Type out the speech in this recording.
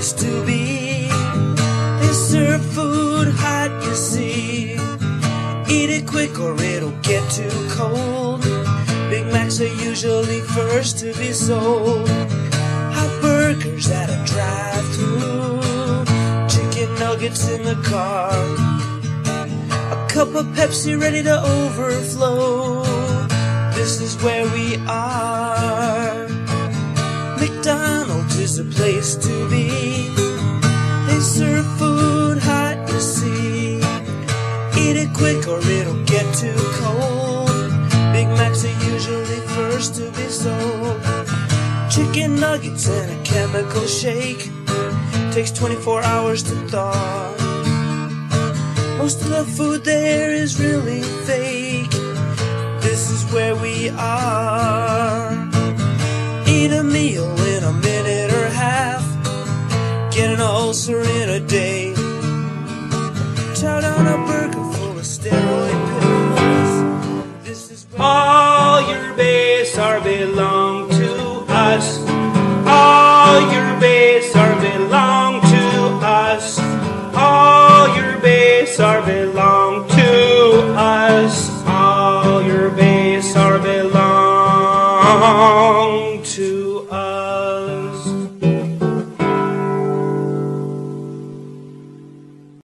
place to be. They serve food hot, you see. Eat it quick or it'll get too cold. Big Macs are usually first to be sold. Hot burgers at a drive-thru, chicken nuggets in the car, a cup of Pepsi ready to overflow. This is where we are. McDonald's is a place to be. They serve food hot, you see. Eat it quick or it'll get too cold. Big Macs are usually first to be sold. Chicken nuggets and a chemical shake takes 24 hours to thaw. Most of the food there is really fake. This is where we are. Eat a meal in a minute or half, get an ulcer in a day. Chow down a burger full of steroid pills. This is where all your base are belong to us. All your base are belong to us. All your base are belong to us. All your base are belong